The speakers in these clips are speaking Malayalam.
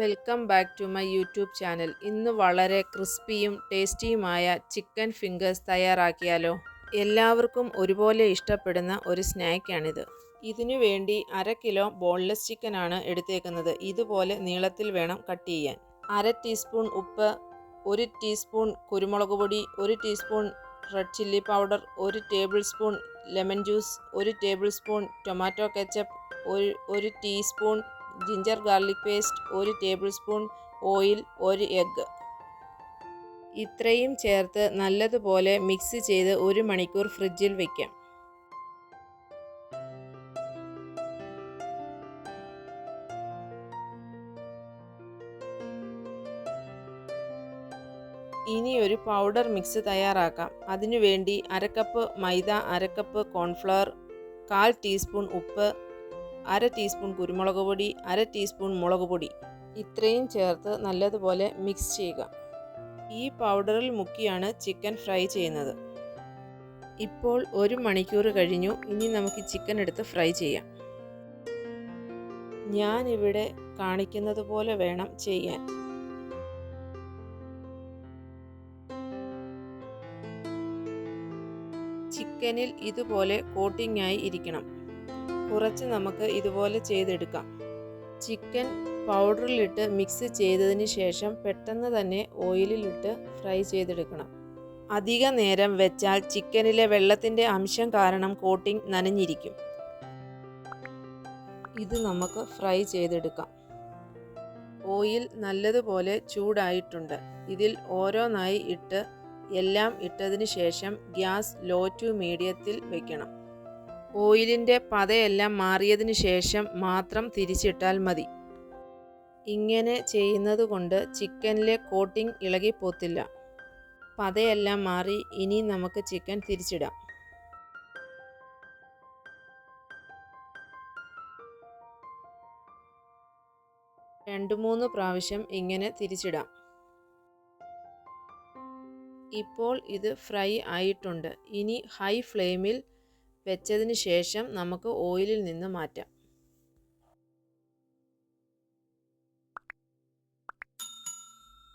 Welcome back to my YouTube channel. ഇന്ന് വളരെ ക്രിസ്പിയും ടേസ്റ്റിയുമായ ചിക്കൻ ഫിംഗേഴ്സ് തയ്യാറാക്കിയാലോ? എല്ലാവർക്കും ഒരുപോലെ ഇഷ്ടപ്പെടുന്ന ഒരു സ്നാക്കാണിത്. ഇതിനു വേണ്ടി 1/2 കിലോ ബോൺലെസ് ചിക്കനാണ് എടുത്തേക്കുന്നത്. ഇതുപോലെ നീളത്തിൽ വേണം കട്ട് ചെയ്യാൻ. 1/2 ടീസ്പൂൺ ഉപ്പ്, 1 ടീസ്പൂൺ കുരുമുളക് പൊടി, 1 teaspoon red chilli powder, 1 table spoon lemon juice, 1 table spoon tomato ketchup, 1 teaspoon ginger garlic paste, 1 table spoon oil, 1 egg. ഇത്രയും ചേർത്ത് നല്ലതുപോലെ മിക്സ് ചെയ്ത് 1 മണിക്കൂർ ഫ്രിഡ്ജിൽ വയ്ക്കാം. ഇനി ഒരു പൗഡർ മിക്സ് തയ്യാറാക്കാം. അതിനുവേണ്ടി 1/2 കപ്പ് മൈദ, 1/2 കപ്പ് കോൺഫ്ലവർ, 1/4 ടീസ്പൂൺ ഉപ്പ്, 1/2 ടീസ്പൂൺ കുരുമുളക് പൊടി, 1/2 ടീസ്പൂൺ മുളക് പൊടി ഇത്രയും ചേർത്ത് നല്ലതുപോലെ മിക്സ് ചെയ്യുക. ഈ പൗഡറിൽ മുക്കിയാണ് ചിക്കൻ ഫ്രൈ ചെയ്യുന്നത്. ഇപ്പോൾ 1 മണിക്കൂർ കഴിഞ്ഞു. ഇനി നമുക്ക് ചിക്കൻ എടുത്ത് ഫ്രൈ ചെയ്യാം. ഞാനിവിടെ കാണിക്കുന്നത് പോലെ വേണം ചെയ്യാൻ. ചിക്കനിൽ ഇതുപോലെ കോട്ടിംഗ് ആയി ഇരിക്കണം. കുറച്ച് നമുക്ക് ഇതുപോലെ ചെയ്തെടുക്കാം. ചിക്കൻ പൗഡറിലിട്ട് മിക്സ് ചെയ്തതിന് ശേഷം പെട്ടെന്ന് തന്നെ ഓയിലിലിട്ട് ഫ്രൈ ചെയ്തെടുക്കണം. അധിക നേരം വെച്ചാൽ ചിക്കനിലെ വെള്ളത്തിൻ്റെ അംശം കാരണം കോട്ടിംഗ് നനഞ്ഞിരിക്കും. ഇത് നമുക്ക് ഫ്രൈ ചെയ്തെടുക്കാം. ഓയിൽ നല്ലതുപോലെ ചൂടായിട്ടുണ്ട്. ഇതിൽ ഓരോന്നായി ഇട്ട് എല്ലാം ഇട്ടതിന് ശേഷം ഗ്യാസ് ലോ ടു മീഡിയത്തിൽ വയ്ക്കണം. ഓയിലിൻ്റെ പതയെല്ലാം മാറിയതിന് ശേഷം മാത്രം തിരിച്ചിട്ടാൽ മതി. ഇങ്ങനെ ചെയ്യുന്നത് കൊണ്ട് ചിക്കനിലെ കോട്ടിംഗ് ഇളകിപ്പോത്തില്ല. പതയെല്ലാം മാറി. ഇനി നമുക്ക് ചിക്കൻ തിരിച്ചിടാം. രണ്ട് മൂന്ന് പ്രാവശ്യം ഇങ്ങനെ തിരിച്ചിടാം. ഇപ്പോൾ ഇത് ഫ്രൈ ആയിട്ടുണ്ട്. ഇനി ഹൈ ഫ്ലെയിമിൽ വെച്ചതിന് ശേഷം നമുക്ക് ഓയിലിൽ നിന്ന് മാറ്റാം.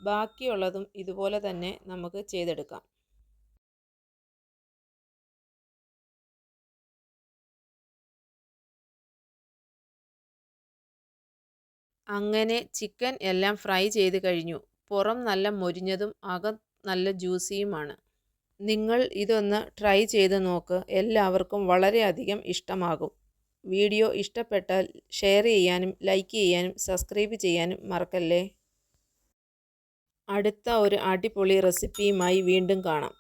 ബാക്കിയുള്ളതും ഇതുപോലെ തന്നെ നമുക്ക് ചെയ്തെടുക്കാം. അങ്ങനെ ചിക്കൻ എല്ലാം ഫ്രൈ ചെയ്ത് കഴിഞ്ഞു. പുറം നല്ല മൊരിഞ്ഞതും അകം നല്ല ജ്യൂസിയുമാണ്. നിങ്ങൾ ഇതൊന്ന് ട്രൈ ചെയ്ത് നോക്ക്. എല്ലാവർക്കും വളരെയധികം ഇഷ്ടമാകും. വീഡിയോ ഇഷ്ടപ്പെട്ടാൽ ഷെയർ ചെയ്യാനും ലൈക്ക് ചെയ്യാനും സബ്സ്ക്രൈബ് ചെയ്യാനും മറക്കല്ലേ. അടുത്ത ഒരു അടിപൊളി റെസിപ്പിയുമായി വീണ്ടും കാണാം.